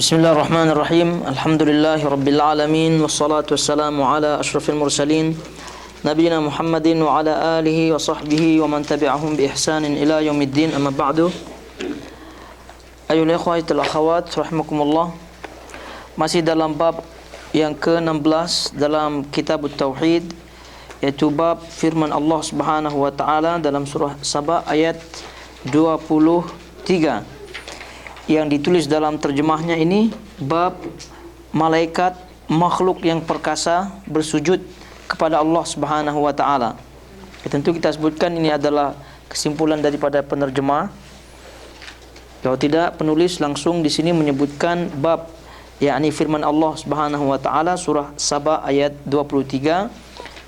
Bismillahirrahmanirrahim. Alhamdulillahi alamin wassalatu wassalamu ala asyrafil mursalin nabiyina Muhammadin wa ala alihi wa sahbihi wa man tabi'ahum bi ihsanin ila yaumiddin. Amma ba'du. Ayyuhal ikhwatul akhawat rahimakumullah. Masih dalam bab yang ke-16 dalam kitab Tauhid, yaitu bab firman Allah Subhanahu wa taala dalam surah Saba ayat 23. Yang ditulis dalam terjemahnya ini bab malaikat makhluk yang perkasa bersujud kepada Allah Subhanahu wa taala. Tentu kita sebutkan ini adalah kesimpulan daripada penerjemah. Kalau tidak, penulis langsung di sini menyebutkan bab yakni firman Allah Subhanahu wa taala surah Saba ayat 23,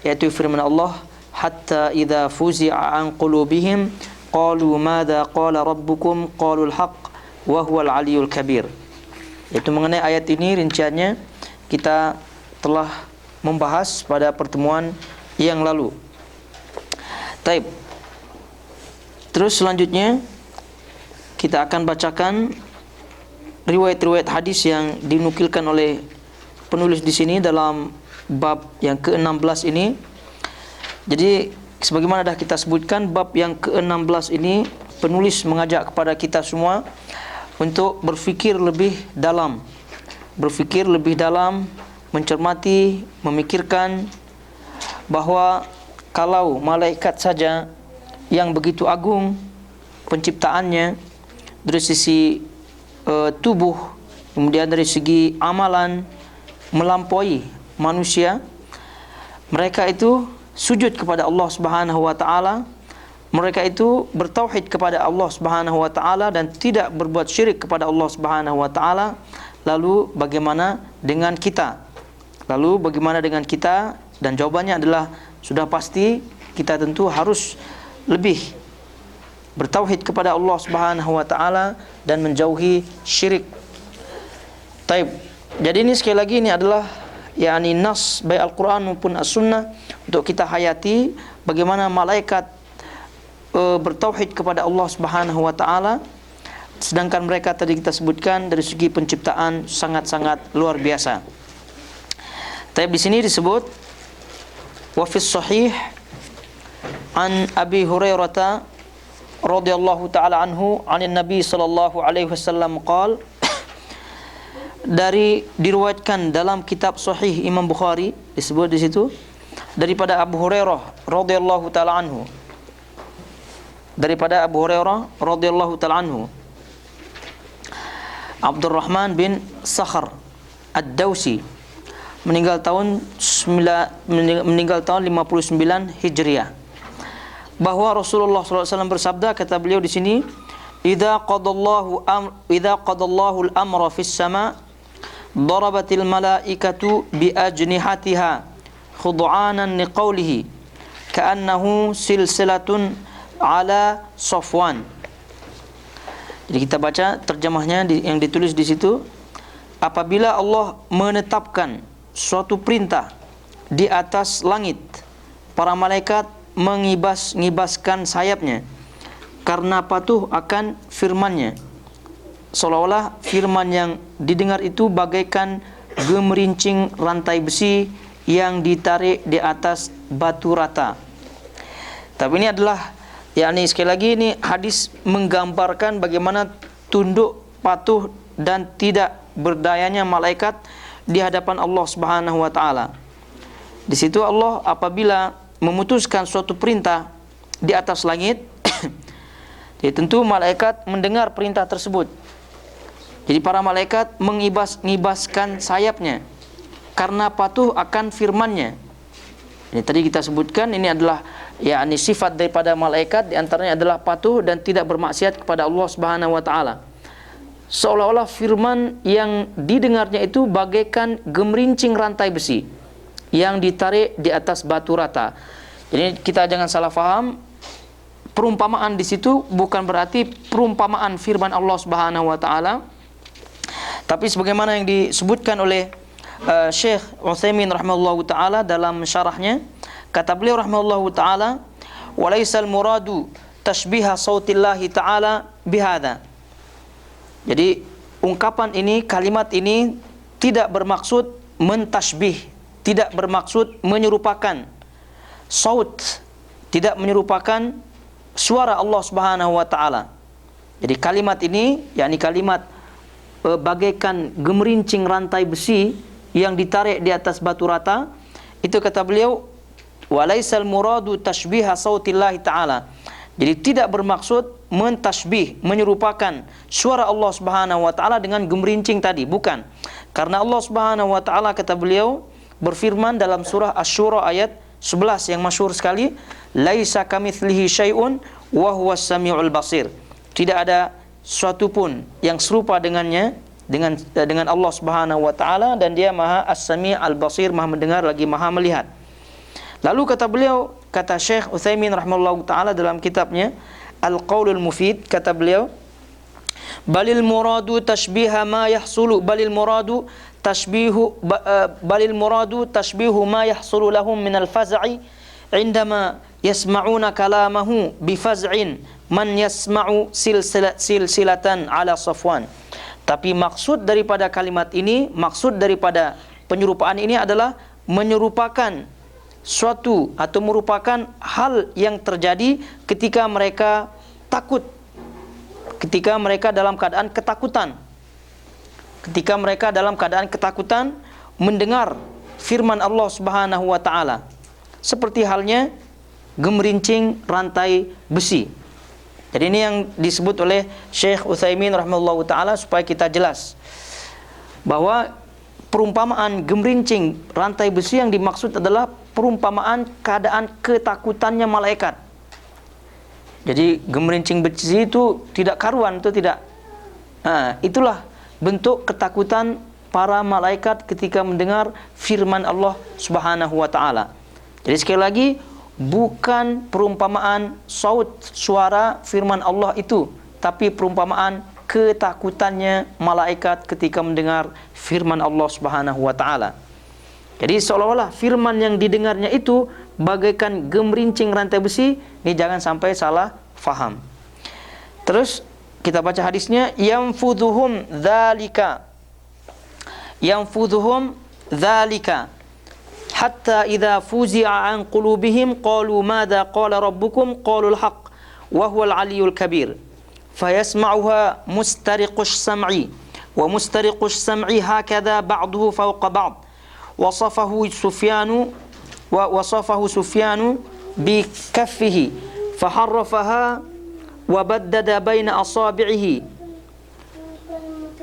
yaitu firman Allah, hatta idza fuzi'a an qulubihim qalu madza qala rabbukum qalul haqq wa huwal aliyul kabir. Itu mengenai ayat ini rinciannya kita telah membahas pada pertemuan yang lalu. Taib. Terus selanjutnya kita akan bacakan riwayat-riwayat hadis yang dinukilkan oleh penulis di sini dalam bab yang ke-16 ini. Jadi sebagaimana dah kita sebutkan, bab yang ke-16 ini penulis mengajak kepada kita semua untuk berfikir lebih dalam, mencermati, memikirkan bahawa kalau malaikat saja yang begitu agung penciptaannya dari sisi tubuh, kemudian dari segi amalan melampaui manusia, mereka itu sujud kepada Allah Subhanahu wa taala. Mereka itu bertauhid kepada Allah Subhanahu wa taala dan tidak berbuat syirik kepada Allah Subhanahu wa taala. Lalu bagaimana dengan kita? Dan jawabannya adalah sudah pasti kita tentu harus lebih bertauhid kepada Allah Subhanahu wa taala dan menjauhi syirik. Taib. Jadi ini sekali lagi ini adalah yakni nas baik Al-Quran maupun As-Sunnah untuk kita hayati bagaimana malaikat bertauhid kepada Allah Subhanahu wa taala, sedangkan mereka tadi kita sebutkan dari segi penciptaan sangat-sangat luar biasa. Tapi di sini disebut wa fis sahih an Abi Hurairah radhiyallahu taala anhu anin Nabi sallallahu alaihi wasallam qala, dari diriwayatkan dalam kitab sahih Imam Bukhari disebut di situ daripada Abu Hurairah radhiyallahu taala anhu, Abdurrahman bin Sakhar Ad-Dawsi meninggal tahun 59 Hijriah, bahwa Rasulullah SAW bersabda, kata beliau di sini, idza qadallahu al-amra fis sama darabatil malaikatu bi ajnihatiha khud'anan liqaulihi ka'annahu silsilatun ala Safwan. Jadi kita baca terjemahnya yang ditulis di situ. Apabila Allah menetapkan suatu perintah di atas langit, para malaikat mengibas-ngibaskan sayapnya karena patuh akan firman-Nya, seolah-olah firman yang didengar itu bagaikan gemerincing rantai besi yang ditarik di atas batu rata. Tapi ini adalah yakni sekali lagi ini hadis menggambarkan bagaimana tunduk, patuh dan tidak berdayanya malaikat di hadapan Allah Subhanahu wa taala. Di situ Allah apabila memutuskan suatu perintah di atas langit, jadi tentu malaikat mendengar perintah tersebut. Jadi para malaikat mengibas-ngibaskan sayapnya karena patuh akan firman-Nya. Ini tadi kita sebutkan ini adalah yakni sifat daripada malaikat, di antaranya adalah patuh dan tidak bermaksiat kepada Allah Subhanahu wa taala. Seolah-olah firman yang didengarnya itu bagaikan gemerincing rantai besi yang ditarik di atas batu rata. Jadi kita jangan salah faham, perumpamaan di situ bukan berarti perumpamaan firman Allah Subhanahu wa taala, tapi sebagaimana yang disebutkan oleh Syekh Utsaimin rahimahullahu taala dalam syarahnya, kata beliau rahimahullahu taala, wa laisal muradu tashbiha sautillahi taala bihadza. Jadi ungkapan ini, kalimat ini tidak bermaksud mentasbih, tidak bermaksud menyerupakan saut, tidak menyerupakan suara Allah Subhanahu wa taala. Jadi kalimat ini yakni kalimat bagaikan gemerincing rantai besi yang ditarik di atas batu rata. Itu kata beliau, walaisal muradu tashbiha sautillahi ta'ala. Jadi tidak bermaksud mentasbih, menyerupakan suara Allah Subhanahu wa taala dengan gemerincing tadi, bukan. Karena Allah Subhanahu wa taala kata beliau berfirman dalam surah Asy-Syura ayat 11 yang masyhur sekali, laisa kamitslihi syai'un wa huwas samiul basir. Tidak ada suatu pun yang serupa dengannya, dengan Allah Subhanahu wa taala, dan dia Maha As-Sami' Al-Basir, Maha mendengar lagi Maha melihat. Lalu kata beliau, kata Syekh Utsaimin rahimahullahu taala dalam kitabnya Al-Qaulul Mufid, kata beliau, balil muradu tashbiha ma yahsulu balil muradu tashbihu ma yahsulu lahum min al-faz'i indama yasma'una kalamahu bifaz'in man yasma'u silsilatan ala Safwan. Tapi maksud daripada kalimat ini, maksud daripada penyerupaan ini adalah menyerupakan suatu atau merupakan hal yang terjadi ketika mereka takut, ketika mereka dalam keadaan ketakutan, ketika mereka dalam keadaan ketakutan mendengar firman Allah Subhanahu wa taala, seperti halnya gemerincing rantai besi. Jadi ini yang disebut oleh Syekh Utsaimin rahimahullahu taala supaya kita jelas bahwa perumpamaan gemerincing rantai besi yang dimaksud adalah perumpamaan keadaan ketakutannya malaikat. Jadi gemerincing besi itu tidak karuan, itu tidak. Nah, itulah bentuk ketakutan para malaikat ketika mendengar firman Allah Subhanahu wa taala. Jadi sekali lagi, bukan perumpamaan saut, suara firman Allah itu, tapi perumpamaan ketakutannya malaikat ketika mendengar firman Allah Subhanahu wa taala. Jadi seolah-olah firman yang didengarnya itu bagaikan gemerincing rantai besi. Ini jangan sampai salah faham. Terus kita baca hadisnya, yanfudhuhum dzalika hatta idza fuzi'a an qulubihim qalu madza qala rabbukum qalu al-haqq wa huwa al-'aliyyul kabir fayasma'uha mustariqush sam'i wa mustariqush sam'i hakadha ba'duhu fawqa ba'd wasafahu Sufyanu bi kaffihi faharrafaha wa baddada baina asabi'ihi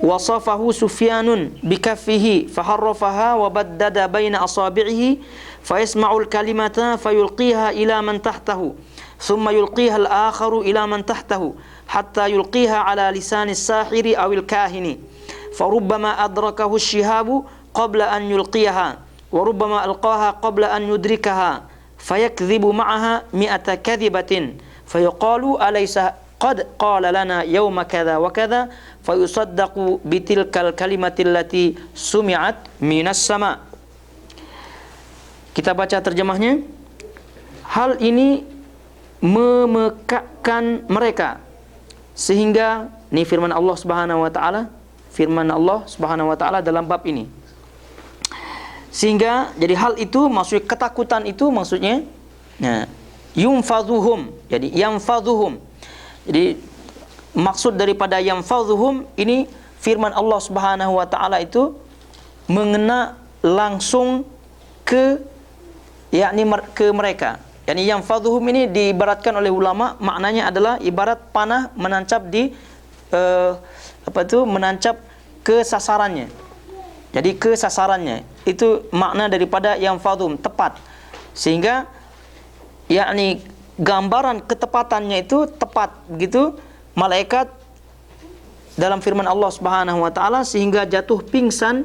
wasafahu Sufyanun bikaffihi faharrafaha wa baddada baina asabi'ihi fayasma'ul kalimata fayulqiha ila man tahtahu thumma yulqiha al-akharu ila man tahtahu hatta yulqiha ala lisani as-sahiri awil kahini farubbama adrakahu ash-shihabu qabla an yulqiyaha wa rubbama alqaha qabla an yudrikaha fayakdhibu ma'aha mi'ata kadhibatin fayuqalu alaysa qad qala lana yawma kadha wa kadha fayusaddaqu bitilkal kalimatil lati sumi'at minas sama. Kita baca terjemahnya. Hal ini memekakkan mereka sehingga, ini firman Allah Subhanahu wa taala, firman Allah Subhanahu wa taala dalam bab ini. Sehingga jadi hal itu maksudnya ketakutan itu maksudnya yunfadhuhum. Jadi yanfadhuhum. Jadi maksud daripada yanfadhuhum ini firman Allah Subhanahu wa taala itu mengena langsung ke mereka. Yani yanfadhuhum ini diibaratkan oleh ulama, maknanya adalah ibarat panah menancap di menancap ke sasarannya. Jadi ke sasarannya itu makna daripada yanfadhum, tepat. Sehingga yakni gambaran ketepatannya itu tepat begitu malaikat dalam firman Allah Subhanahu wa taala sehingga jatuh pingsan.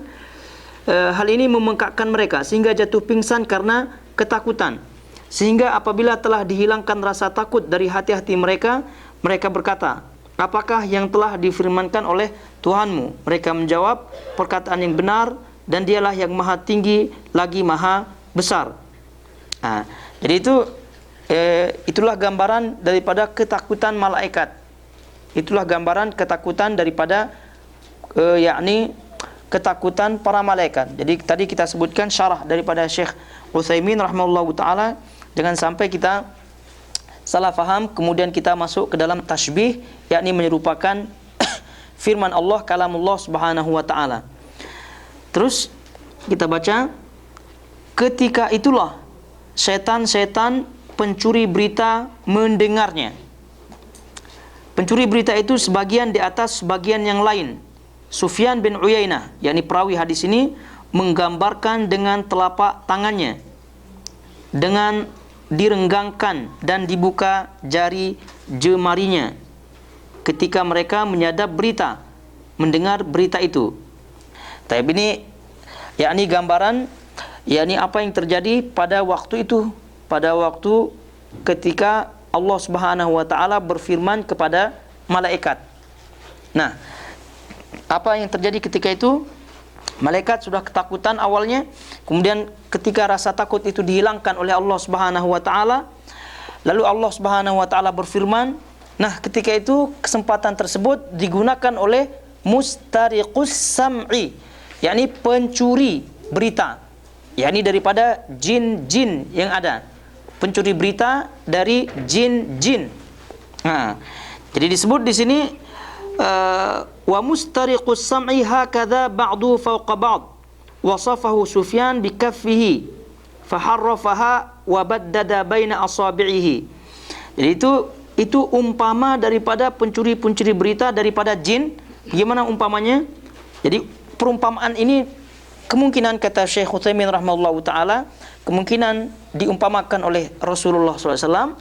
Hal ini membengkakkan mereka sehingga jatuh pingsan karena ketakutan. Sehingga apabila telah dihilangkan rasa takut dari hati-hati mereka, mereka berkata, apakah yang telah difirmankan oleh Tuhanmu? Mereka menjawab, perkataan yang benar, dan dialah yang maha tinggi lagi maha besar. Jadi itulah gambaran daripada ketakutan malaikat. Itulah gambaran ketakutan daripada yakni ketakutan para malaikat. Jadi tadi kita sebutkan syarah daripada Syekh Utsaimin rahimahullahu taala, jangan sampai kita salah faham kemudian kita masuk ke dalam tasybih, yakni menyerupakan firman Allah, kalamullah subhanahu wa ta'ala. Terus kita baca, ketika itulah setan-setan pencuri berita mendengarnya. Pencuri berita itu sebagian di atas sebagian yang lain. Sufyan bin Uyainah, yakni perawi hadis ini, menggambarkan dengan telapak tangannya dengan direnggangkan dan dibuka jari jemarinya ketika mereka menyadap berita, mendengar berita itu. Tapi ini yakni gambaran, yakni apa yang terjadi pada waktu itu, pada waktu ketika Allah Subhanahu wa taala berfirman kepada malaikat. Nah, apa yang terjadi ketika itu? Malaikat sudah ketakutan awalnya, kemudian ketika rasa takut itu dihilangkan oleh Allah Subhanahu wa taala, lalu Allah Subhanahu wa taala berfirman. Nah, ketika itu kesempatan tersebut digunakan oleh mustariqus sam'i, yakni pencuri berita, yakni daripada jin-jin yang ada. Pencuri berita dari jin-jin. Nah, jadi disebut di sini wa mustariqus sam'i hakadha ba'du fawqa ba'd, wasafahu Sufyan bikaffihi faharrafaha wa baddada baina asabi'ihi. Jadi itu umpama daripada pencuri-pencuri berita daripada jin. Bagaimana umpamanya? Jadi perumpamaan ini kemungkinan, kata Syekh Utsaimin rahimahullahu taala, kemungkinan diumpamakan oleh Rasulullah SAW,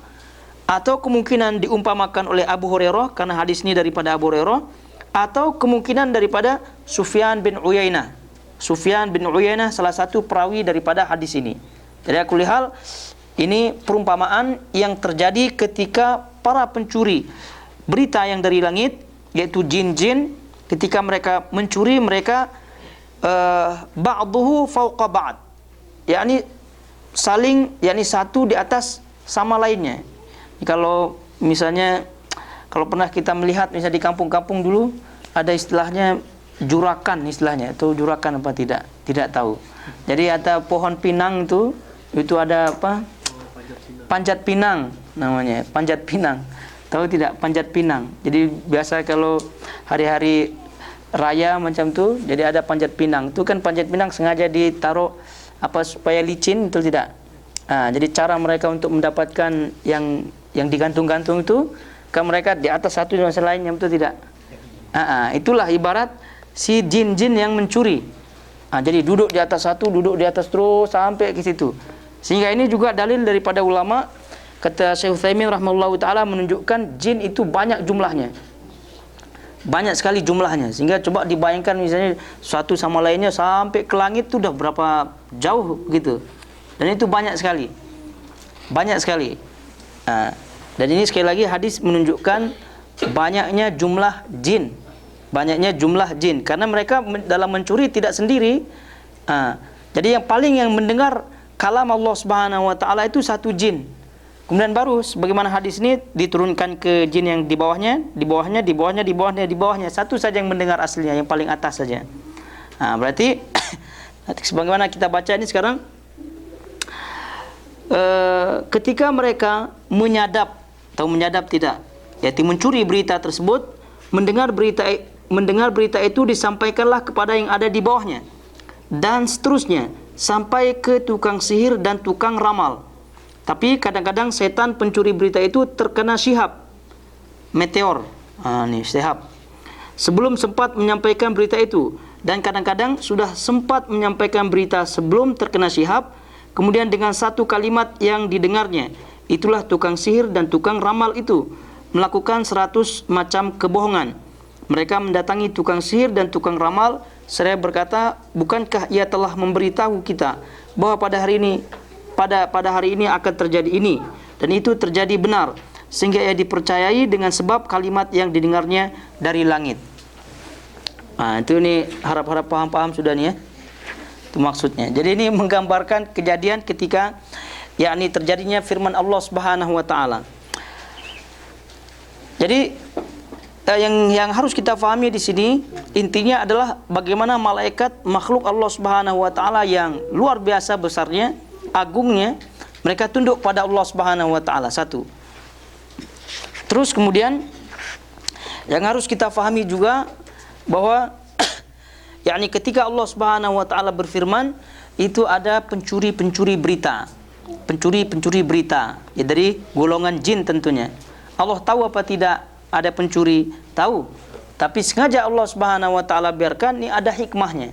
atau kemungkinan diumpamakan oleh Abu Hurairah karena hadis ini daripada Abu Hurairah, atau kemungkinan daripada Sufyan bin Uyainah. Sufyan bin Uyainah salah satu perawi daripada hadis ini. Jadi kulihal ini perumpamaan yang terjadi ketika para pencuri berita yang dari langit, yaitu jin-jin, ketika mereka mencuri, mereka ba'duhu fawqa ba'd, yakni saling, yakni satu di atas sama lainnya. Kalau misalnya, kalau pernah kita melihat misalnya di kampung-kampung dulu ada istilahnya jurakan, istilahnya itu jurakan apa tidak tahu. Jadi ada pohon pinang itu ada apa, panjat pinang namanya, panjat pinang, tahu tidak panjat pinang. Jadi biasa kalau hari-hari raya macam tu, jadi ada panjat pinang. Itu kan panjat pinang sengaja ditaruh apa supaya licin, itu tidak. Jadi cara mereka untuk mendapatkan yang digantung-gantung itu, kan mereka di atas satu dengan selainnya, betul tidak? Itulah ibarat si jin-jin yang mencuri. Jadi duduk di atas satu, duduk di atas terus sampai ke situ. Sehingga ini juga dalil daripada ulama, kata Syekh Utsaimin rahimahullahu taala, menunjukkan jin itu banyak jumlahnya. Banyak sekali jumlahnya, sehingga coba dibayangkan misalnya satu sama lainnya sampai ke langit itu udah berapa jauh gitu. Dan itu banyak sekali. Banyak sekali. Dan ini sekali lagi hadis menunjukkan banyaknya jumlah jin. Banyaknya jumlah jin, karena mereka dalam mencuri tidak sendiri. Jadi yang mendengar kalam Allah Subhanahu wa taala itu satu jin. Kemudian baru sebagaimana hadis ini diturunkan ke jin yang di bawahnya, di bawahnya, di bawahnya, di bawahnya, di bawahnya. Satu saja yang mendengar aslinya, yang paling atas saja. Berarti sebagaimana kita baca ini sekarang, ketika mereka menyadap, tahu menyadap tidak? Yaitu mencuri berita tersebut, mendengar berita itu disampaikanlah kepada yang ada di bawahnya, dan seterusnya sampai ke tukang sihir dan tukang ramal. Tapi kadang-kadang setan pencuri berita itu terkena syihab, meteor, syihab, sebelum sempat menyampaikan berita itu. Dan kadang-kadang sudah sempat menyampaikan berita sebelum terkena syihab, kemudian dengan satu kalimat yang didengarnya, itulah tukang sihir dan tukang ramal itu melakukan 100 macam kebohongan. Mereka mendatangi tukang sihir dan tukang ramal seraya berkata, bukankah ia telah memberitahu kita bahwa pada hari ini akan terjadi ini, dan itu terjadi benar, sehingga ia dipercayai dengan sebab kalimat yang didengarnya dari langit. Itu nih, harap-harap paham sudah nih ya. Itu maksudnya. Jadi ini menggambarkan kejadian ketika yakni terjadinya firman Allah Subhanahu wa taala. Jadi yang harus kita pahami di sini intinya adalah bagaimana malaikat makhluk Allah Subhanahu wa taala yang luar biasa besarnya, agungnya, mereka tunduk pada Allah Subhanahu wa taala. Satu. Terus kemudian yang harus kita pahami juga bahwa yakni ketika Allah Subhanahu wa taala berfirman, itu ada pencuri-pencuri berita. Pencuri-pencuri berita, ya dari golongan jin tentunya. Allah tahu apa tidak ada pencuri? Tahu. Tapi sengaja Allah Subhanahu wa taala biarkan, ini ada hikmahnya.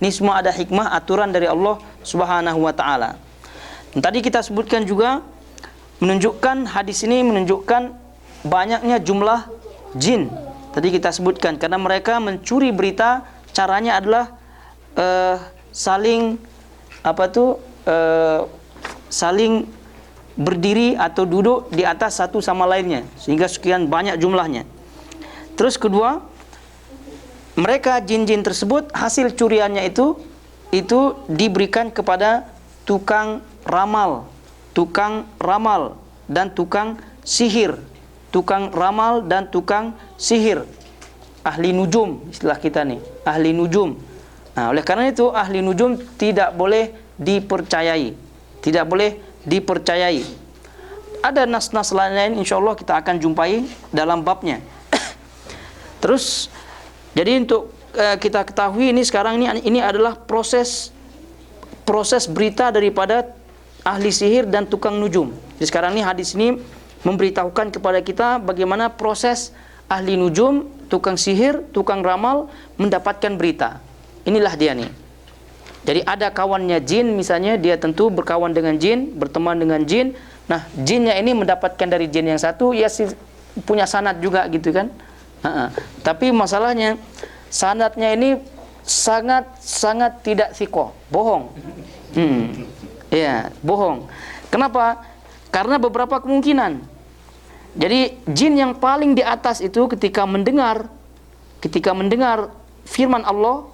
Ini semua ada hikmah, aturan dari Allah Subhanahu wa taala. Dan tadi kita sebutkan juga menunjukkan, hadis ini menunjukkan banyaknya jumlah jin. Tadi kita sebutkan karena mereka mencuri berita, caranya adalah saling saling berdiri atau duduk di atas satu sama lainnya sehingga sekian banyak jumlahnya. Terus kedua, mereka jin-jin tersebut hasil curiannya itu diberikan kepada tukang ramal dan tukang sihir. Tukang ramal dan tukang sihir. Ahli nujum istilah kita nih, ahli nujum. Nah, oleh karena itu ahli nujum tidak boleh dipercayai. Tidak boleh dipercayai. Ada nas-nas lain insyaallah kita akan jumpai dalam babnya. Terus jadi untuk kita ketahui ini sekarang ini adalah proses berita daripada ahli sihir dan tukang nujum. Jadi sekarang ini hadis ini memberitahukan kepada kita bagaimana proses ahli nujum, tukang sihir, tukang ramal mendapatkan berita. Inilah dia nih. Jadi ada kawannya jin misalnya, dia tentu berkawan dengan jin, berteman dengan jin. Nah, jinnya ini mendapatkan dari jin yang satu, ya punya sanad juga gitu kan. Tapi masalahnya sanadnya ini sangat tidak thiqah, bohong. Ya, bohong. Kenapa? Karena beberapa kemungkinan. Jadi jin yang paling di atas itu ketika mendengar firman Allah,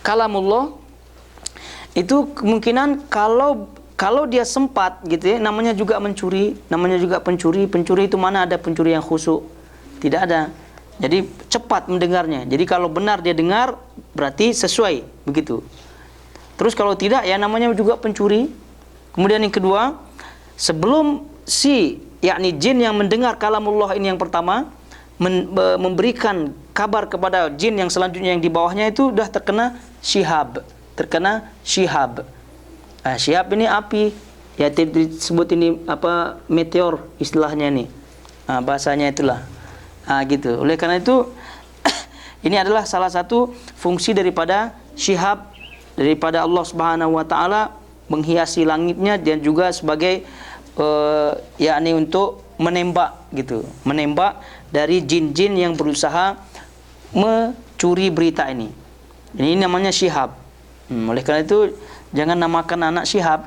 kalamullah, itu kemungkinan kalau dia sempat gitu ya, namanya juga mencuri, namanya juga pencuri itu mana ada pencuri yang khusyuk? Tidak ada. Jadi cepat mendengarnya. Jadi kalau benar dia dengar berarti sesuai begitu. Terus kalau tidak ya namanya juga pencuri. Kemudian yang kedua, sebelum yakni jin yang mendengar kalamullah ini yang pertama memberikan kabar kepada jin yang selanjutnya yang di bawahnya itu sudah terkena syihab. Syihab ini api, ya disebut ini meteor istilahnya nih. Bahasanya itulah. Gitu. Oleh karena itu ini adalah salah satu fungsi daripada syihab, daripada Allah Subhanahu wa taala menghiasi langitnya dan juga sebagai yakni untuk menembak gitu. Menembak dari jin-jin yang berusaha mencuri berita ini. Ini namanya syihab. Oleh karena itu jangan namakan anak syihab.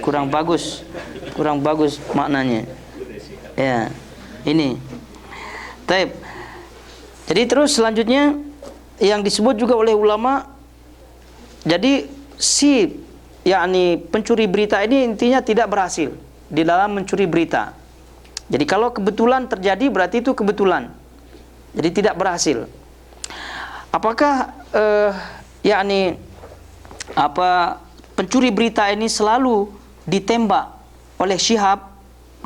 Kurang bagus maknanya. Ya, ini. Taib. Jadi terus selanjutnya yang disebut juga oleh ulama, jadi yakni pencuri berita ini intinya tidak berhasil di dalam mencuri berita. Jadi kalau kebetulan terjadi berarti itu kebetulan. Jadi tidak berhasil. Apakah pencuri berita ini selalu ditembak oleh syihab,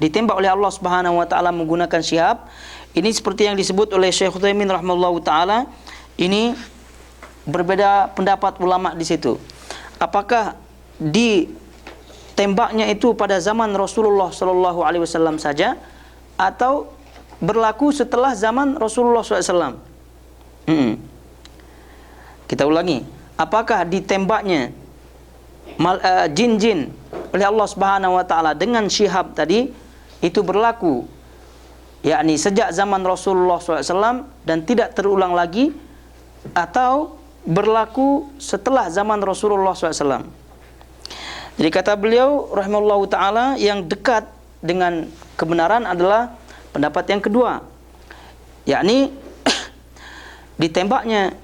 ditembak oleh Allah Subhanahu wa taala menggunakan syihab? Ini seperti yang disebut oleh Syekh Utsaimin rahimahullahu taala, ini berbeda pendapat ulama di situ. Apakah ditembaknya itu pada zaman Rasulullah sallallahu alaihi wasallam saja atau berlaku setelah zaman Rasulullah SAW? Kita ulangi. Apakah ditembaknya jin-jin oleh Allah Subhanahu wa taala dengan syihab tadi itu berlaku yakni sejak zaman Rasulullah SAW dan tidak terulang lagi, atau berlaku setelah zaman Rasulullah SAW? Jadi kata beliau rahimahullahu taala, yang dekat dengan kebenaran adalah pendapat yang kedua, yakni ditembaknya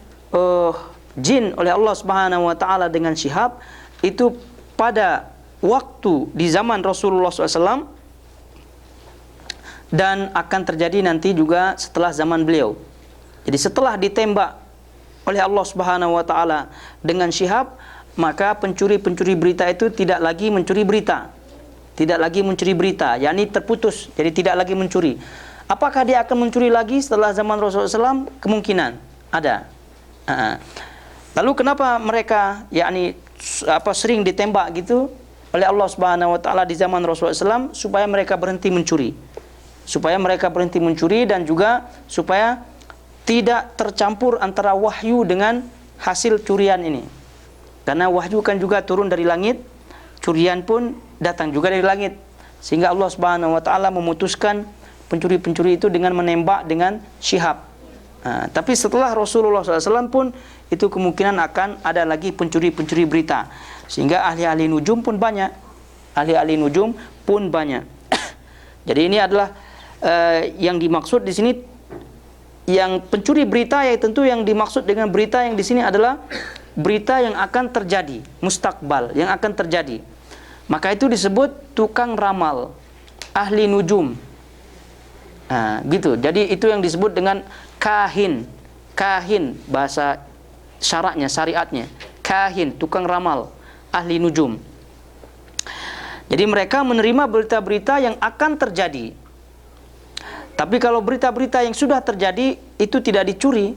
jin oleh Allah Subhanahu wa taala dengan syihab itu pada waktu di zaman Rasulullah SAW dan akan terjadi nanti juga setelah zaman beliau. Jadi setelah ditembak oleh Allah Subhanahu wa taala dengan Syihab, maka pencuri-pencuri berita itu tidak lagi mencuri berita. Tidak lagi mencuri berita, yakni terputus, jadi tidak lagi mencuri. Apakah dia akan mencuri lagi setelah zaman Rasulullah SAW? Kemungkinan ada. Lalu kenapa mereka yakni sering ditembak gitu oleh Allah Subhanahu wa taala di zaman Rasulullah SAW? Supaya mereka berhenti mencuri. Supaya mereka berhenti mencuri dan juga supaya tidak tercampur antara wahyu dengan hasil curian ini. Karena wahyu kan juga turun dari langit, curian pun datang juga dari langit. Sehingga Allah Subhanahu wa taala memutuskan pencuri-pencuri itu dengan menembak dengan Syihab. Tapi setelah Rasulullah SAW pun itu kemungkinan akan ada lagi pencuri-pencuri berita. Sehingga ahli-ahli nujum pun banyak. Ahli-ahli nujum pun banyak. Jadi ini adalah yang dimaksud di sini. Yang pencuri berita, ya tentu yang dimaksud dengan berita yang di sini adalah berita yang akan terjadi, mustakbal, yang akan terjadi. Maka itu disebut tukang ramal, ahli nujum. Gitu. Jadi itu yang disebut dengan kahin. Kahin bahasa syaratnya, syariatnya. Kahin, tukang ramal, ahli nujum. Jadi mereka menerima berita-berita yang akan terjadi. Tapi kalau berita-berita yang sudah terjadi itu tidak dicuri.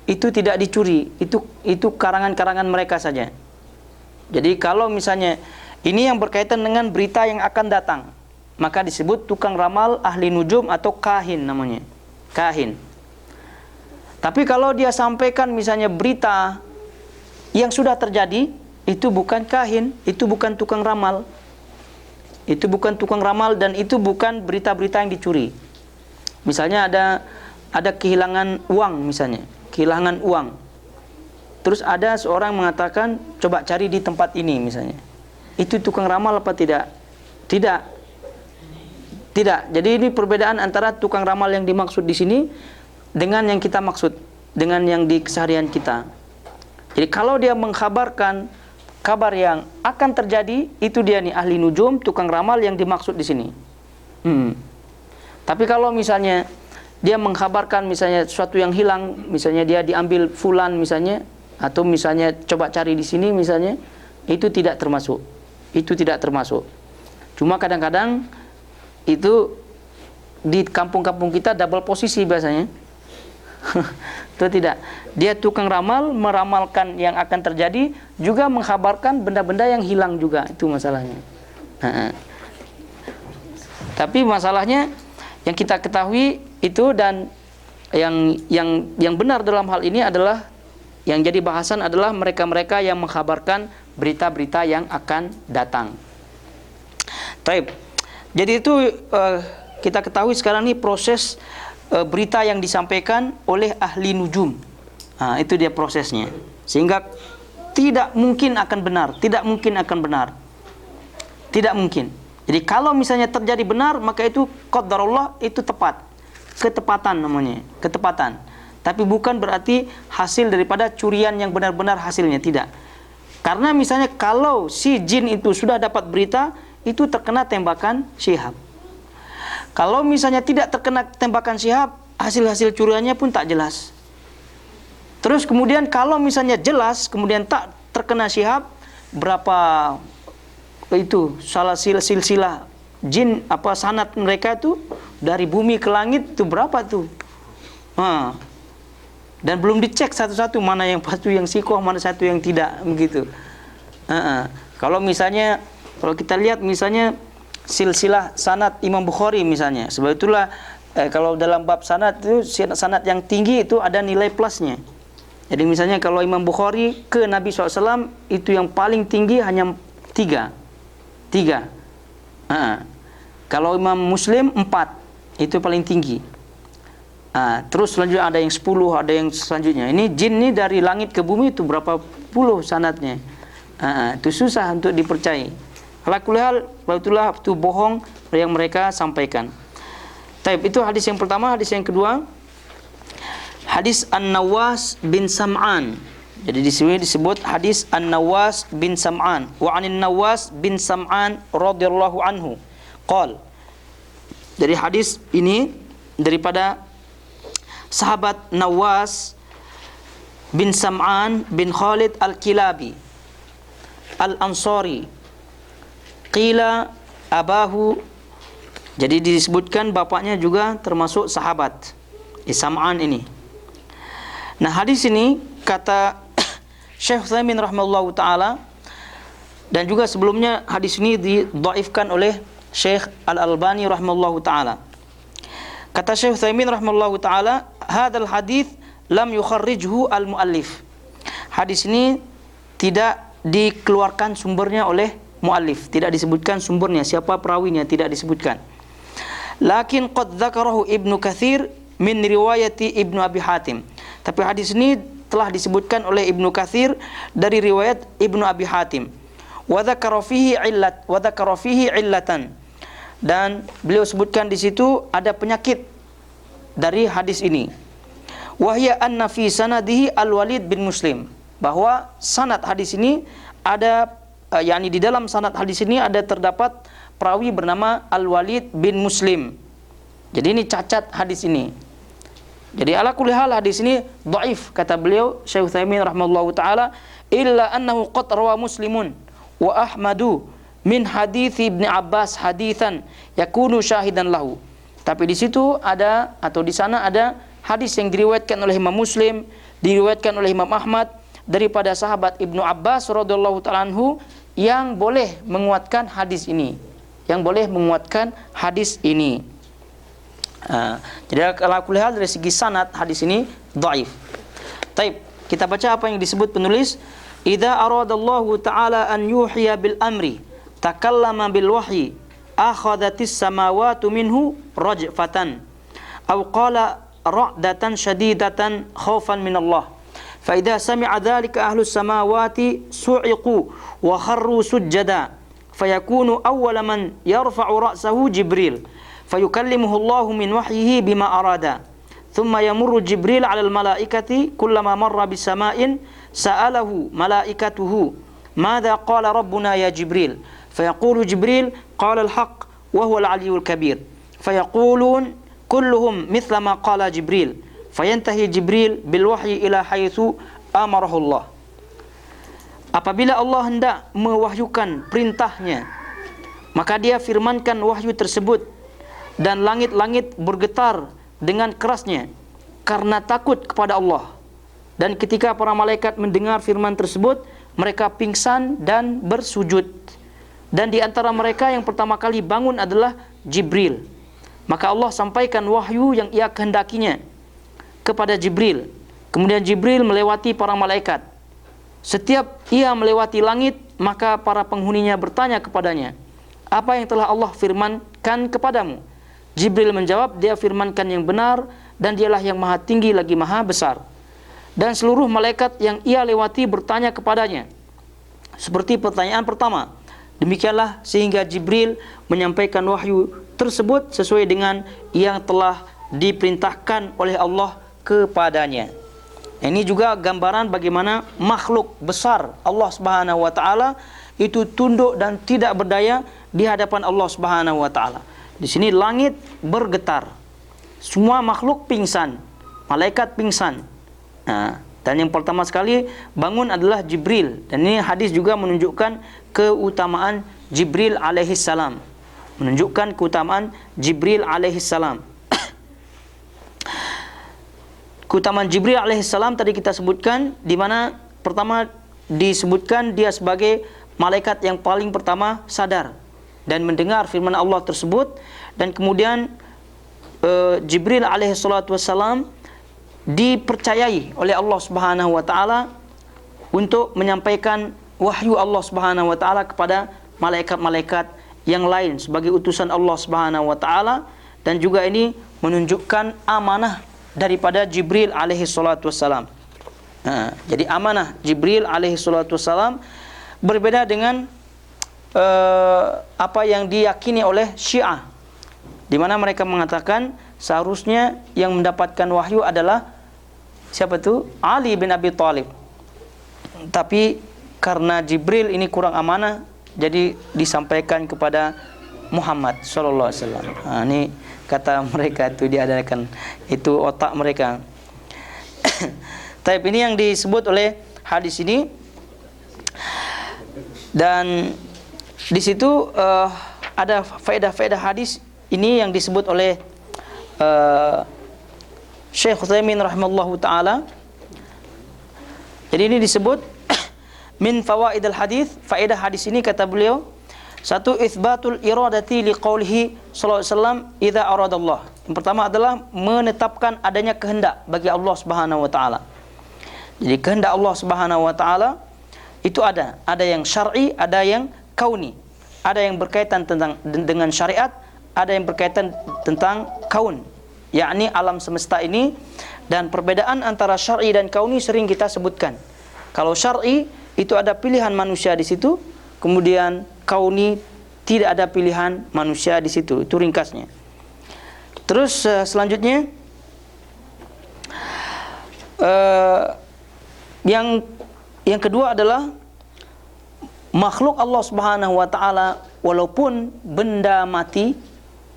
Itu tidak dicuri. Itu karangan-karangan mereka saja. Jadi kalau misalnya ini yang berkaitan dengan berita yang akan datang, maka disebut tukang ramal, ahli nujum atau kahin namanya. Kahin. Tapi kalau dia sampaikan misalnya berita yang sudah terjadi, itu bukan kahin, itu bukan tukang ramal. Itu bukan tukang ramal dan itu bukan berita-berita yang dicuri. Misalnya ada kehilangan uang misalnya, kehilangan uang. Terus ada seorang mengatakan, coba cari di tempat ini misalnya. Itu tukang ramal apa tidak? Tidak. Tidak. Jadi ini perbedaan antara tukang ramal yang dimaksud di sini dengan yang kita maksud, dengan yang di keseharian kita. Jadi kalau dia mengkhabarkan kabar yang akan terjadi, itu dia nih ahli nujum, tukang ramal yang dimaksud di sini. Tapi kalau misalnya dia mengkhabarkan misalnya sesuatu yang hilang, misalnya dia diambil fulan misalnya, atau misalnya coba cari di sini misalnya, itu tidak termasuk. Itu tidak termasuk. Cuma kadang-kadang itu di kampung-kampung kita double posisi biasanya. Itu tidak. Dia tukang ramal, meramalkan yang akan terjadi, juga mengkhabarkan benda-benda yang hilang juga. Itu masalahnya. Tapi masalahnya yang kita ketahui itu, dan yang benar dalam hal ini adalah, yang jadi bahasan adalah mereka-mereka yang mengkhabarkan berita-berita yang akan datang. Taib. Jadi itu kita ketahui sekarang ini proses berita yang disampaikan oleh ahli nujum. Itu dia prosesnya. Sehingga tidak mungkin akan benar, tidak mungkin akan benar. Tidak mungkin. Jadi kalau misalnya terjadi benar, maka itu qadarullah, itu tepat. Ketepatan namanya, ketepatan. Tapi bukan berarti hasil daripada curian yang benar-benar hasilnya, tidak. Karena misalnya kalau si jin itu sudah dapat berita, itu terkena tembakan Syihab. Kalau misalnya tidak terkena tembakan Syihab, hasil-hasil curiannya pun tak jelas. Terus kemudian kalau misalnya jelas, kemudian tak terkena Syihab, berapa itu salah silsilah jin sanad mereka itu dari bumi ke langit itu berapa tuh? Dan belum dicek satu-satu mana yang satu yang sikoh, mana satu yang tidak, begitu. Kalau misalnya, kalau kita lihat misalnya silsilah sanad Imam Bukhari misalnya, sebab itulah kalau dalam bab sanad itu, sanad yang tinggi itu ada nilai plusnya. Jadi misalnya kalau Imam Bukhari ke Nabi SAW itu yang paling tinggi hanya 3. Kalau Imam Muslim 4, itu paling tinggi. Terus selanjutnya ada yang 10, ada yang selanjutnya. Ini jin ini dari langit ke bumi itu berapa puluh sanadnya. Itu susah untuk dipercayai. Ala kulli hal, itulah itu bohong yang mereka sampaikan. Taib, itu hadis yang pertama. Hadis yang kedua, hadis An-Nawas bin Sam'an. Jadi di sini disebut hadis An-Nawas bin Sam'an. Wa 'anin Nawas bin Sam'an radhiyallahu anhu qala dari hadis ini daripada sahabat Nawas bin Sam'an bin Khalid Al-Kilabi Al-Ansari. Qila abahu, jadi disebutkan bapaknya juga termasuk sahabat Sam'an ini. Nah, hadis ini kata Syekh Utsaimin rahimahullahu taala, dan juga sebelumnya hadis ini didhaifkan oleh Syekh Al-Albani rahimahullahu taala. Kata Syekh Utsaimin rahimahullahu taala, hadzal hadits lam yukharrijhu al-muallif. Hadis ini tidak dikeluarkan sumbernya oleh muallif, tidak disebutkan sumbernya, siapa perawinya tidak disebutkan. Lakin qad dzakarahu Ibnu Katsir min riwayati Ibnu Abi Hatim. Tapi hadis ini telah disebutkan oleh Ibnu Katsir dari riwayat Ibnu Abi Hatim. Wa dzakara fihi illatan. Dan beliau sebutkan di situ ada penyakit dari hadis ini. Wa hiya anna fi sanadihi Al-Walid bin Muslim, bahwa sanad hadis ini ada yakni di dalam sanad hadis ini ada terdapat perawi bernama Al-Walid bin Muslim. Jadi ini cacat hadis ini. Jadi ala kulli hal hadis ini dhaif kata beliau Syekh Utsaimin rahimahullahu taala, illa annahu qad rawa Muslimun wa Ahmadu min hadits Ibnu Abbas haditsan yakunu syahidan lahu. Tapi di situ ada, atau di sana ada hadis yang diriwayatkan oleh Imam Muslim, diriwayatkan oleh Imam Ahmad daripada sahabat Ibnu Abbas radhiyallahu taala anhu yang boleh menguatkan hadis ini, yang boleh menguatkan hadis ini. Jadi kalau kuliah dari segi sanad hadis ini dhaif. Taib, kita baca apa yang disebut penulis. Idza aradallahu ta'ala an yuhya bil amri takallama bil wahyi akhadhatis samawati minhu rajfatan aw qala ra'datan shadidatan khaufan min Allah. Fa idza sami'a dhalika ahlus samawati su'iqu wa kharru sujada fayakunu awwala man yarfa'u ra'sahu Jibril fayukallimuhu Allahu min wahyihi bima arada. Thumma yamurru Jibril 'ala al-malaikati kullama marra bisama'in sa'alahu malaikatuhu madza qala rabbuna ya Jibril fayaqulu Jibril qala al-haqq wa huwa al-'aliyyul kabir fayaqulun kulluhum mithla ma qala Jibril fayantahi Jibril bil wahyi ila haitsu amarahu Allah. Apabila Allah hendak mewahyukan perintahnya, maka dia firmankan wahyu tersebut, dan langit-langit bergetar dengan kerasnya karena takut kepada Allah. Dan ketika para malaikat mendengar firman tersebut, mereka pingsan dan bersujud. Dan di antara mereka yang pertama kali bangun adalah Jibril. Maka Allah sampaikan wahyu yang ia kehendakinya kepada Jibril. Kemudian Jibril melewati para malaikat. Setiap ia melewati langit, maka para penghuninya bertanya kepadanya, apa yang telah Allah firmankan kepadamu? Jibril menjawab, dia firmankan yang benar, dan dialah yang maha tinggi lagi maha besar. Dan seluruh malaikat yang ia lewati bertanya kepadanya seperti pertanyaan pertama. Demikianlah sehingga Jibril menyampaikan wahyu tersebut sesuai dengan yang telah diperintahkan oleh Allah kepadanya. Ini juga gambaran bagaimana makhluk besar Allah Subhanahu wa taala itu tunduk dan tidak berdaya di hadapan Allah Subhanahu wa taala. Di sini langit bergetar, semua makhluk pingsan, malaikat pingsan. Nah, dan yang pertama sekali bangun adalah Jibril. Dan ini hadis juga menunjukkan keutamaan Jibril alaihissalam, menunjukkan keutamaan Jibril alaihissalam. Keutamaan Jibril alaihissalam tadi kita sebutkan, di mana pertama disebutkan dia sebagai malaikat yang paling pertama sadar dan mendengar firman Allah tersebut. Dan kemudian Jibril alaihissalatu wassalam dipercayai oleh Allah Subhanahu wa taala untuk menyampaikan wahyu Allah Subhanahu wa taala kepada malaikat-malaikat yang lain sebagai utusan Allah Subhanahu wa taala. Dan juga ini menunjukkan amanah daripada Jibril alaihissalatu wassalam. Jadi amanah Jibril alaihissalatu wassalam berbeda dengan apa yang diyakini oleh Syiah, di mana mereka mengatakan seharusnya yang mendapatkan wahyu adalah siapa itu? Ali bin Abi Thalib. Tapi karena Jibril ini kurang amanah, jadi disampaikan kepada Muhammad sallallahu alaihi wasallam. Ini kata mereka itu diadakan, itu otak mereka. Tapi ini yang disebut oleh hadis ini, dan di situ ada faedah-faedah hadis ini yang disebut oleh Syekh Utsaimin rahimallahu taala. Jadi ini disebut min fawaidil hadis, faedah hadis ini kata beliau, satu, itsbatul iradati liqaulihi sallallahu alaihi wasallam idza aradallah. Yang pertama adalah menetapkan adanya kehendak bagi Allah Subhanahu wa taala. Jadi kehendak Allah Subhanahu wa taala itu ada yang syar'i, ada yang kauni. Ada yang berkaitan dengan syariat, ada yang berkaitan tentang kaun, yakni alam semesta ini. Dan perbedaan antara syar'i dan kauni sering kita sebutkan. Kalau syar'i itu ada pilihan manusia di situ, kemudian kauni tidak ada pilihan manusia di situ. Itu ringkasnya. Terus selanjutnya yang kedua adalah makhluk Allah Subhanahu wa taala, walaupun benda mati,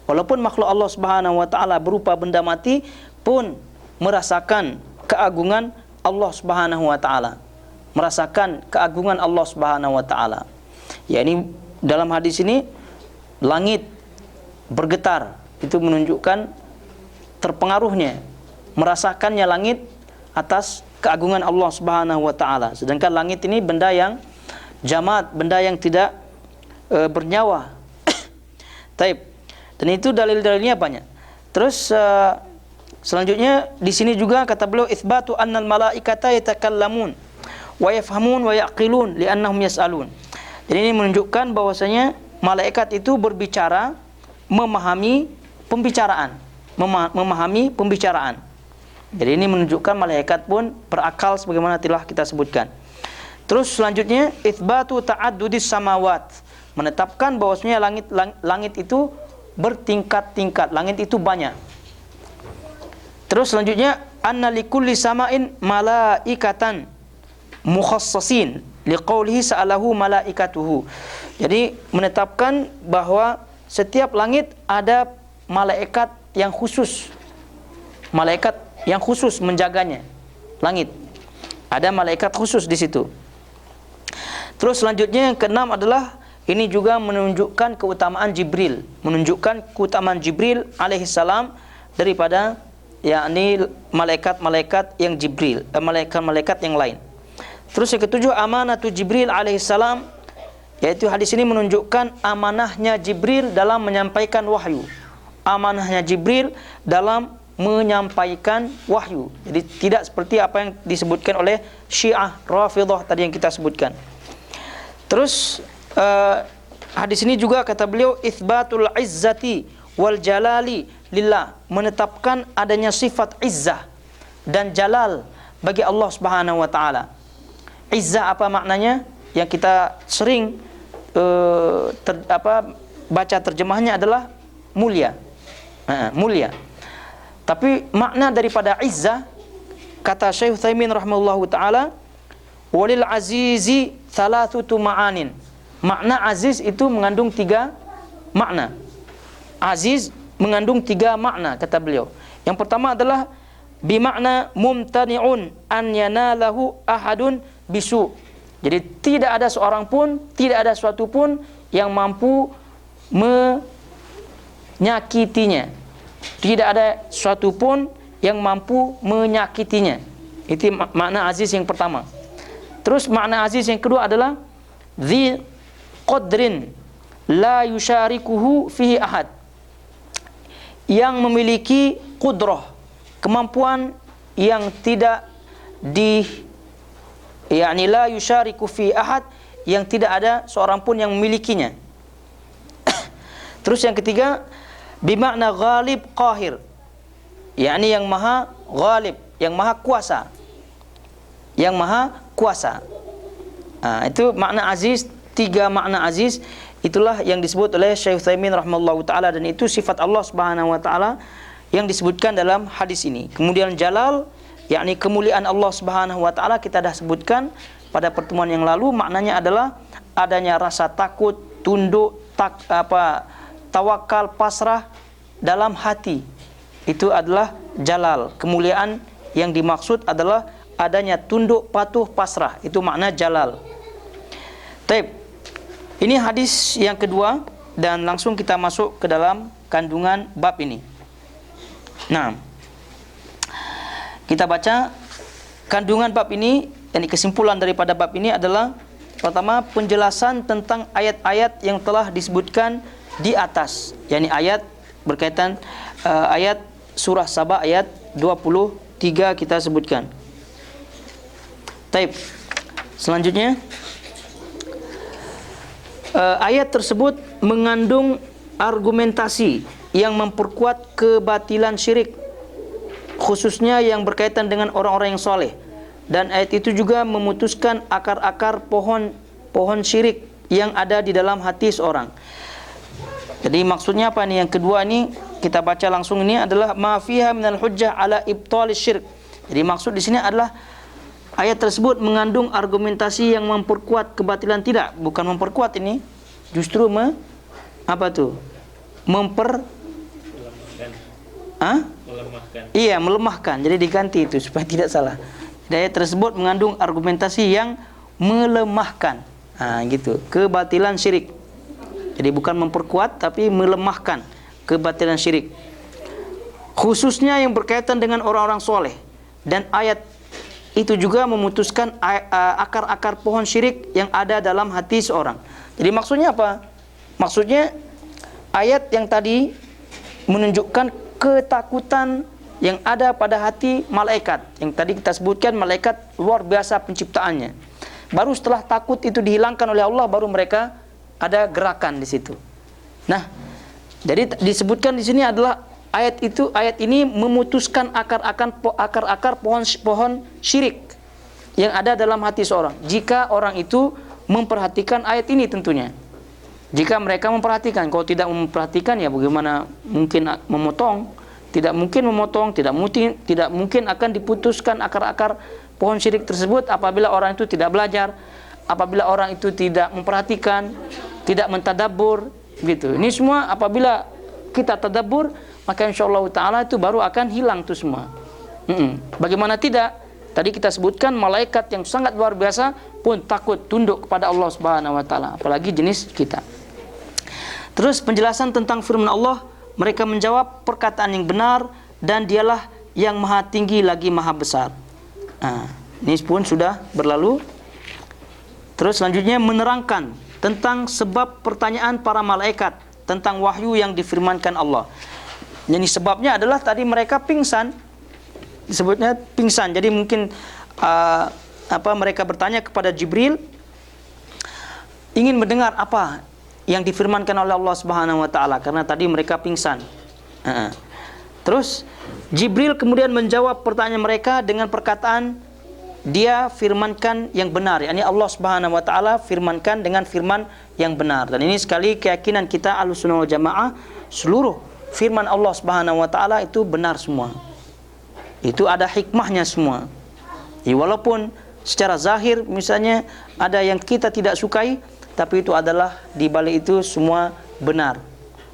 walaupun makhluk Allah Subhanahu wa taala berupa benda mati pun merasakan keagungan Allah Subhanahu wa taala. Merasakan keagungan Allah Subhanahu wa taala. Ya, ini dalam hadis ini langit bergetar, itu menunjukkan terpengaruhnya, merasakannya langit atas keagungan Allah Subhanahu wa taala. Sedangkan langit ini benda yang jamad, benda yang tidak bernyawa. Taib. Dan itu dalil-dalilnya banyak. Terus selanjutnya di sini juga kata beliau, itsbatu annal malaikata yatakallamun wa yafhamun wa yaqilun li'annahum yas'alun. Jadi ini menunjukkan bahwasanya malaikat itu berbicara, memahami pembicaraan, memahami pembicaraan. Jadi ini menunjukkan malaikat pun berakal sebagaimana telah kita sebutkan. Terus selanjutnya itsbatu ta'addudis samawat, menetapkan bahwasanya langit itu bertingkat-tingkat, langit itu banyak. Terus selanjutnya anna likulli sama'in malaikatan mukhassasin liqaulihi sa'alahu malaikatuhu. Jadi menetapkan bahwa setiap langit ada malaikat yang khusus. Malaikat yang khusus menjaganya. Langit ada malaikat khusus di situ. Terus selanjutnya yang keenam adalah ini juga menunjukkan keutamaan Jibril, menunjukkan keutamaan Jibril alaihissalam daripada yakni malaikat-malaikat yang Jibril, malaikat-malaikat yang lain. Terus yang ketujuh amanatu Jibril alaihissalam, yaitu hadis ini menunjukkan amanahnya Jibril dalam menyampaikan wahyu. Amanahnya Jibril dalam menyampaikan wahyu. Jadi tidak seperti apa yang disebutkan oleh Syiah Rafidhah tadi yang kita sebutkan. Terus hadis ini juga kata beliau itsbatul izzati wal jalali lillah, menetapkan adanya sifat izzah dan jalal bagi Allah Subhanahu wa taala. Izzah apa maknanya? Yang kita sering baca terjemahnya adalah mulia. Mulia. Tapi makna daripada izzah kata Syekh Utsaimin rahimahullahu taala, walil azizi thalathatu ma'anin. Makna aziz itu mengandung 3 makna. Aziz mengandung 3 makna kata beliau. Yang pertama adalah bimakna mumtani'un an yanalahu ahadun bisu. Jadi tidak ada seorang pun, tidak ada suatu pun yang mampu menyakitinya. Tidak ada suatu pun yang mampu menyakitinya. Itu makna aziz yang pertama. Terus makna aziz yang kedua adalah dzi qadrin la yusyarikuhu fihi ahad, yang memiliki qudrah, kemampuan yang tidak yakni la yusyariku fi ahad, yang tidak ada seorang pun yang memilikinya. Terus yang ketiga bimakna ghalib qahir, yakni yang maha ghalib, yang maha kuasa, yang maha kuasa. Itu makna aziz. 3 makna aziz itulah yang disebut oleh Syekh Utsaimin rahimahullahu taala, dan itu sifat Allah Subhanahu wa taala yang disebutkan dalam hadis ini. Kemudian jalal, yakni kemuliaan Allah Subhanahu wa taala, kita dah sebutkan pada pertemuan yang lalu, maknanya adalah adanya rasa takut, tunduk, tawakal, pasrah dalam hati. Itu adalah jalal. Kemuliaan yang dimaksud adalah adanya tunduk, patuh, pasrah. Itu makna jalal. Taib. Ini hadis yang kedua dan langsung kita masuk ke dalam kandungan bab ini. Nah, kita baca kandungan bab ini. Dan kesimpulan daripada bab ini adalah pertama, penjelasan tentang ayat-ayat yang telah disebutkan di atas. yakni ayat berkaitan ayat surah Saba ayat 23 kita sebutkan. Taib. Selanjutnya, ayat tersebut mengandung argumentasi yang memperkuat kebatilan syirik, khususnya yang berkaitan dengan orang-orang yang soleh. Dan ayat itu juga memutuskan akar-akar pohon syirik yang ada di dalam hati seorang. Jadi maksudnya apa nih? Yang kedua ini kita baca langsung, ini adalah ma fiha minal hujjah ala ibtal syirk. Jadi maksud di sini adalah ayat tersebut mengandung argumentasi yang memperkuat kebatilan. Tidak, bukan memperkuat ini, justru melemahkan. Iya, melemahkan. Jadi diganti itu supaya tidak salah. Ayat tersebut mengandung argumentasi yang melemahkan. Gitu. Kebatilan syirik. Jadi bukan memperkuat tapi melemahkan kebatilan syirik. Khususnya yang berkaitan dengan orang-orang soleh. Dan ayat itu juga memutuskan akar-akar pohon syirik yang ada dalam hati seorang. Jadi maksudnya apa? Maksudnya ayat yang tadi menunjukkan ketakutan yang ada pada hati malaikat. Yang tadi kita sebutkan malaikat luar biasa penciptaannya. Baru setelah takut itu dihilangkan oleh Allah, baru mereka ada gerakan di situ. Nah, jadi disebutkan di sini adalah ayat ini memutuskan akar-akar pohon syirik yang ada dalam hati seorang. Jika orang itu memperhatikan ayat ini tentunya. Jika mereka memperhatikan, kalau tidak memperhatikan ya bagaimana mungkin memotong? Tidak mungkin memotong, tidak mungkin akan diputuskan akar-akar pohon syirik tersebut apabila orang itu tidak belajar, apabila orang itu tidak memperhatikan, tidak mentadabbur, gitu. Ini semua apabila kita tadabbur, maka insyaallah taala itu baru akan hilang itu semua. Bagaimana tidak? Tadi kita sebutkan malaikat yang sangat luar biasa pun takut tunduk kepada Allah Subhanahu wa taala, apalagi jenis kita. Terus penjelasan tentang firman Allah, mereka menjawab perkataan yang benar dan dialah yang maha tinggi lagi maha besar. Ini pun sudah berlalu. Terus selanjutnya menerangkan tentang sebab pertanyaan para malaikat tentang wahyu yang difirmankan Allah. Jadi sebabnya adalah tadi mereka pingsan, disebutnya pingsan. Jadi mungkin mereka bertanya kepada Jibril, ingin mendengar apa yang difirmankan oleh Allah Subhanahu wa taala karena tadi mereka pingsan. Terus Jibril kemudian menjawab pertanyaan mereka dengan perkataan, dia firmankan yang benar, yakni Allah Subhanahu wa taala firmankan dengan firman yang benar. Dan ini sekali keyakinan kita Ahlussunnah wal Jamaah, seluruh firman Allah Subhanahu wa taala itu benar semua. Itu ada hikmahnya semua. Jadi walaupun secara zahir misalnya ada yang kita tidak sukai, tapi itu adalah di balik itu semua benar.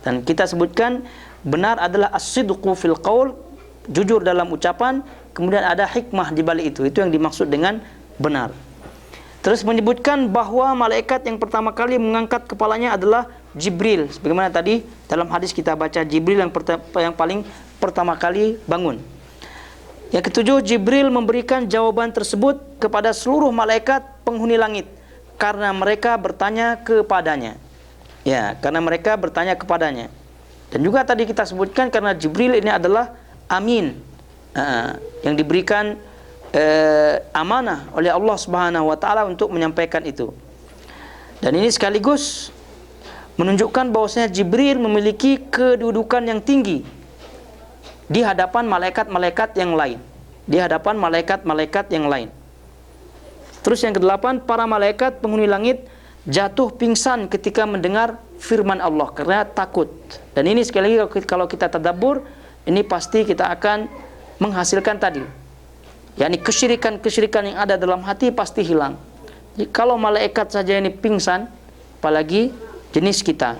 Dan kita sebutkan benar adalah as-sidqu fil qaul, jujur dalam ucapan, kemudian ada hikmah di balik itu. Itu yang dimaksud dengan benar. Terus menyebutkan bahwa malaikat yang pertama kali mengangkat kepalanya adalah Jibril. Sebagaimana tadi dalam hadis kita baca, Jibril yang paling pertama kali bangun. Yang ketujuh, Jibril memberikan jawaban tersebut kepada seluruh malaikat penghuni langit karena mereka bertanya kepadanya. Ya, karena mereka bertanya kepadanya. Dan juga tadi kita sebutkan karena Jibril ini adalah amin, yang diberikan amanah oleh Allah Subhanahu wa taala untuk menyampaikan itu. Dan ini sekaligus menunjukkan bahwasanya Jibril memiliki kedudukan yang tinggi di hadapan malaikat-malaikat yang lain. Di hadapan malaikat-malaikat yang lain. Terus yang kedelapan, para malaikat penghuni langit jatuh pingsan ketika mendengar firman Allah karena takut. Dan ini sekali lagi kalau kita tadabbur, ini pasti kita akan menghasilkan tadi, yakni kesyirikan yang ada dalam hati pasti hilang. Jadi, kalau malaikat saja ini pingsan, apalagi jenis kita.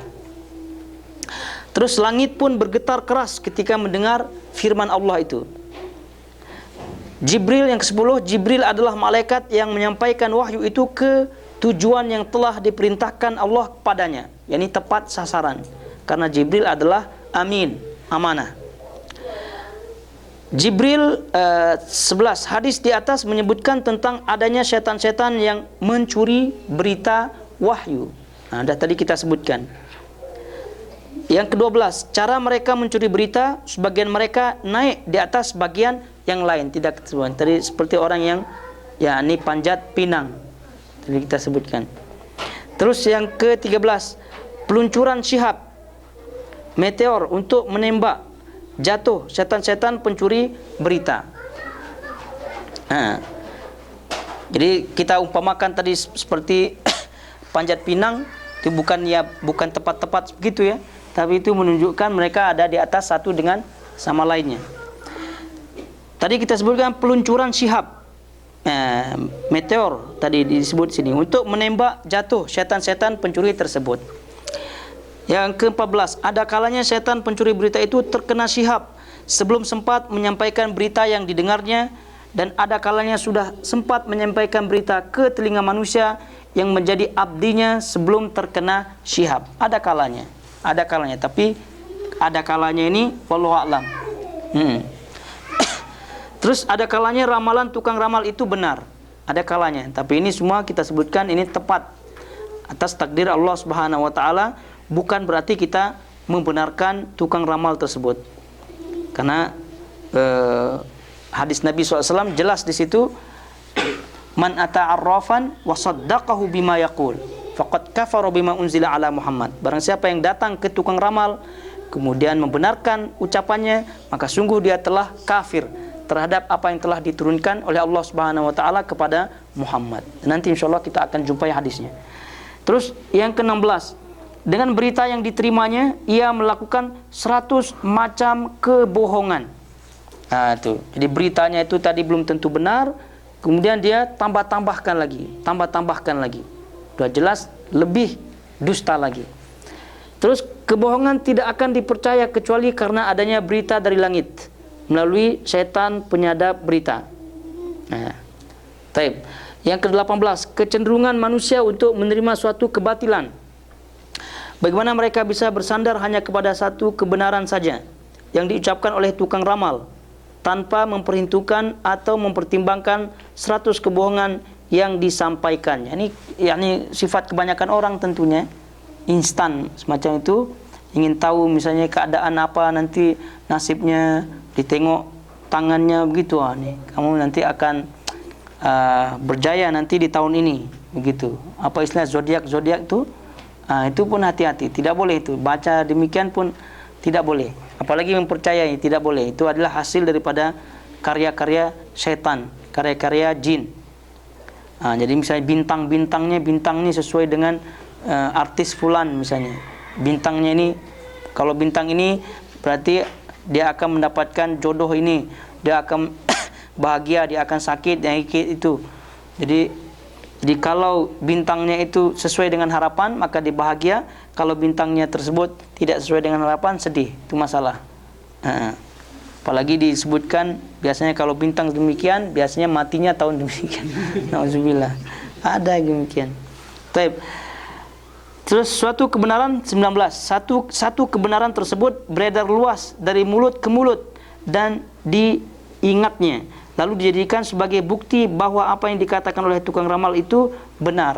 Terus langit pun bergetar keras ketika mendengar firman Allah itu. Jibril yang ke-10, Jibril adalah malaikat yang menyampaikan wahyu itu ke tujuan yang telah diperintahkan Allah kepadanya, yakni tepat sasaran. Karena Jibril adalah amin, amanah. Jibril 11, hadis di atas menyebutkan tentang adanya setan-setan yang mencuri berita wahyu. Nah, dah tadi kita sebutkan. Yang ke-12, cara mereka mencuri berita, sebagian mereka naik di atas bagian yang lain, tidak keseluruhan. Tadi seperti orang yang ini panjat pinang. Tadi kita sebutkan. Terus yang ke-13, peluncuran syihab meteor untuk menembak jatuh setan-setan pencuri berita. Jadi kita umpamakan tadi seperti panjat pinang, itu bukan tepat-tepat begitu ya, tapi itu menunjukkan mereka ada di atas satu dengan sama lainnya. Tadi kita sebutkan peluncuran syihab meteor tadi disebut sini untuk menembak jatuh setan-setan pencuri tersebut. Yang ke-14, ada kalanya setan pencuri berita itu terkena syihab sebelum sempat menyampaikan berita yang didengarnya, dan ada kalanya sudah sempat menyampaikan berita ke telinga manusia yang menjadi abdinya sebelum terkena syihab. Ada kalanya, tapi ada kalanya ini wallahu a'lam. Terus ada kalanya ramalan tukang ramal itu benar, ada kalanya, tapi ini semua kita sebutkan ini tepat atas takdir Allah Subhanahu wa taala, bukan berarti kita membenarkan tukang ramal tersebut. Karena hadis Nabi SAW jelas di situ, man ata'arrafan wa saddaqahu bima yaqul faqad kafara bima unzila ala Muhammad. Barang siapa yang datang ke tukang ramal kemudian membenarkan ucapannya, maka sungguh dia telah kafir terhadap apa yang telah diturunkan oleh Allah Subhanahu wa taala kepada Muhammad. Nanti insyaallah kita akan jumpai hadisnya. Terus yang ke-16, dengan berita yang diterimanya ia melakukan 100 macam kebohongan. Itu. Jadi beritanya itu tadi belum tentu benar, kemudian dia tambah-tambahkan lagi. Sudah jelas lebih dusta lagi. Terus kebohongan tidak akan dipercaya kecuali karena adanya berita dari langit melalui setan penyadap berita. Taib. Yang ke-18, kecenderungan manusia untuk menerima suatu kebatilan. Bagaimana mereka bisa bersandar hanya kepada satu kebenaran saja yang diucapkan oleh tukang ramal, tanpa memperhitungkan atau mempertimbangkan 100 kebohongan yang disampaikannya. Ini sifat kebanyakan orang tentunya, instan semacam itu, ingin tahu misalnya keadaan apa nanti nasibnya, ditengok tangannya begitu, kamu nanti akan berjaya nanti di tahun ini begitu. Apa istilah zodiak itu? Itu pun hati-hati, tidak boleh itu. Baca demikian pun tidak boleh. Apalagi mempercayai, tidak boleh. Itu adalah hasil daripada karya-karya setan, karya-karya jin. Jadi misalnya bintang ini sesuai dengan artis fulan misalnya. Bintangnya ini, kalau bintang ini berarti dia akan mendapatkan jodoh ini, dia akan bahagia, dia akan sakit, yang itu. Jadi kalau bintangnya itu sesuai dengan harapan, maka dia bahagia. Kalau bintangnya tersebut tidak sesuai dengan harapan, sedih. Itu masalah. Apalagi disebutkan biasanya kalau bintang demikian, biasanya matinya tahun demikian. Nauzubillah. Ada demikian. Baik. Terus suatu kebenaran 19. Satu kebenaran tersebut beredar luas dari mulut ke mulut dan diingatnya, lalu dijadikan sebagai bukti bahwa apa yang dikatakan oleh tukang ramal itu benar.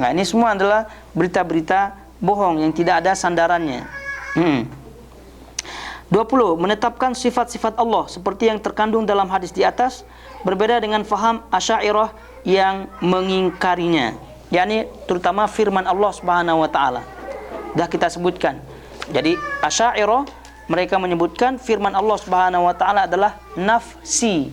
Nah, ini semua adalah berita-berita bohong yang tidak ada sandarannya. 20. Menetapkan sifat-sifat Allah seperti yang terkandung dalam hadis di atas, berbeda dengan faham Asy'ariyah yang mengingkarinya, yakni terutama firman Allah Subhanahu wa taala. Dah kita sebutkan. Jadi Asy'ariyah mereka menyebutkan firman Allah Subhanahu wa taala adalah nafsi.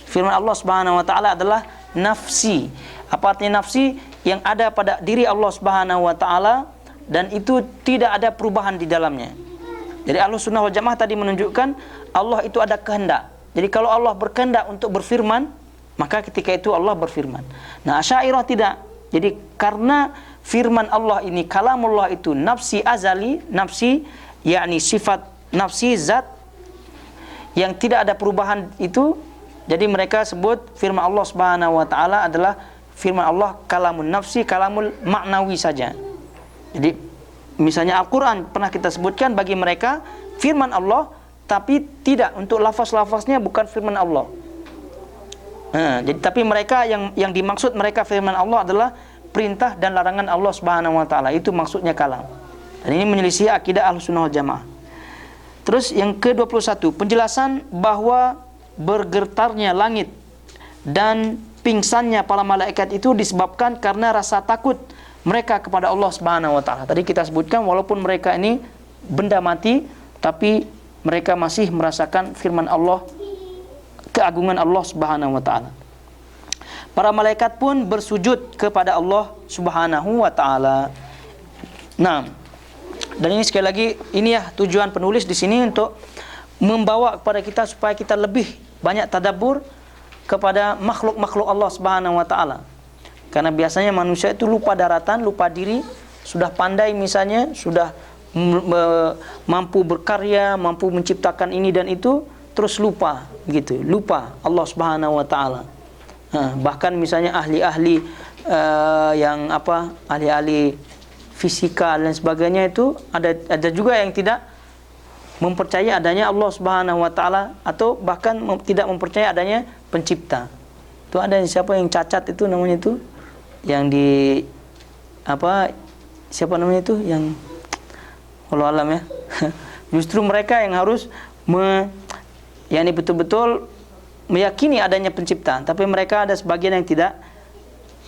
Firman Allah Subhanahu wa taala adalah nafsi. Apa artinya nafsi? Yang ada pada diri Allah Subhanahu wa taala dan itu tidak ada perubahan di dalamnya. Jadi Ahlussunnah wal Jamaah tadi menunjukkan Allah itu ada kehendak. Jadi kalau Allah berkehendak untuk berfirman, maka ketika itu Allah berfirman. Nah, Asy'ariyah tidak. Jadi karena firman Allah ini, kalamullah itu nafsi azali, nafsi yakni sifat nafsi zat yang tidak ada perubahan itu, jadi mereka sebut firman Allah Subhanahu wa taala adalah firman Allah kalamun nafsi, kalamul maknawi saja. Jadi misalnya Al-Qur'an pernah kita sebutkan bagi mereka firman Allah, tapi tidak untuk lafaz-lafaznya bukan firman Allah. Jadi tapi mereka yang dimaksud mereka firman Allah adalah perintah dan larangan Allah Subhanahu wa taala. Itu maksudnya kalam. Dan ini menyelisih akidah Ahlussunnah wal Jamaah. Terus yang ke-21, penjelasan bahwa bergetarnya langit dan pingsannya para malaikat itu disebabkan karena rasa takut mereka kepada Allah Subhanahu wa taala. Tadi kita sebutkan walaupun mereka ini benda mati, tapi mereka masih merasakan firman Allah, keagungan Allah Subhanahu wa taala. Para malaikat pun bersujud kepada Allah Subhanahu wa taala. Nah, dan ini sekali lagi ini ya tujuan penulis di sini untuk membawa kepada kita supaya kita lebih banyak tadabbur kepada makhluk-makhluk Allah Subhanahu wa taala. Karena biasanya manusia itu lupa daratan, lupa diri, sudah pandai misalnya, sudah mampu berkarya, mampu menciptakan ini dan itu, terus lupa gitu, lupa Allah Subhanahu wa taala. Bahkan misalnya ahli-ahli yang ahli-ahli fisika dan sebagainya itu ada juga yang tidak mempercayai adanya Allah Subhanahu wa taala, atau bahkan tidak mempercayai adanya pencipta. Itu ada siapa yang cacat itu namanya itu, yang di siapa namanya itu, yang wallahu alam ya. Justru mereka yang harus betul-betul meyakini adanya pencipta, tapi mereka ada sebagian yang tidak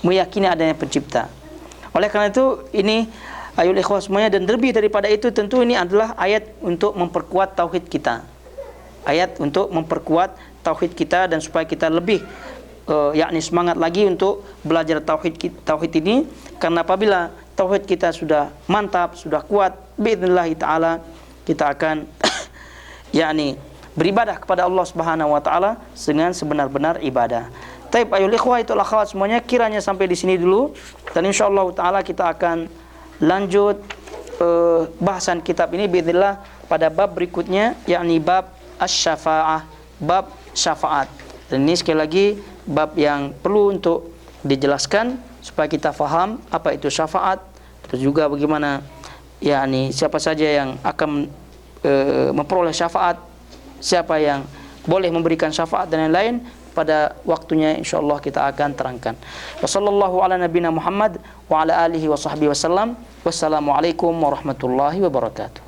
meyakini adanya pencipta. Oleh karena itu ini ayul ikhwah semuanya, dan lebih daripada itu tentu ini adalah ayat untuk memperkuat tauhid kita. Ayat untuk memperkuat tauhid kita dan supaya kita lebih semangat lagi untuk belajar tauhid ini, karena apabila tauhid kita sudah mantap, sudah kuat, biidznillah taala kita akan beribadah kepada Allah Subhanahu wa taala dengan sebenar-benar ibadah. Taib ayul ikhwah itu akhwat semuanya, kiranya sampai di sini dulu, dan insyaallah taala kita akan lanjut bahasan kitab ini biidznillah pada bab berikutnya, yakni bab asy-syafa'ah, bab syafaat. Dan ini sekali lagi bab yang perlu untuk dijelaskan supaya kita faham apa itu syafaat, terus juga bagaimana siapa saja yang akan memperoleh syafaat, siapa yang boleh memberikan syafaat dan lain-lain. Pada waktunya insyaallah kita akan terangkan. Wassallallahu ala nabiyina Muhammad wa ala alihi wa sahbihi wasallam. Wassalamualaikum warahmatullahi wabarakatuh.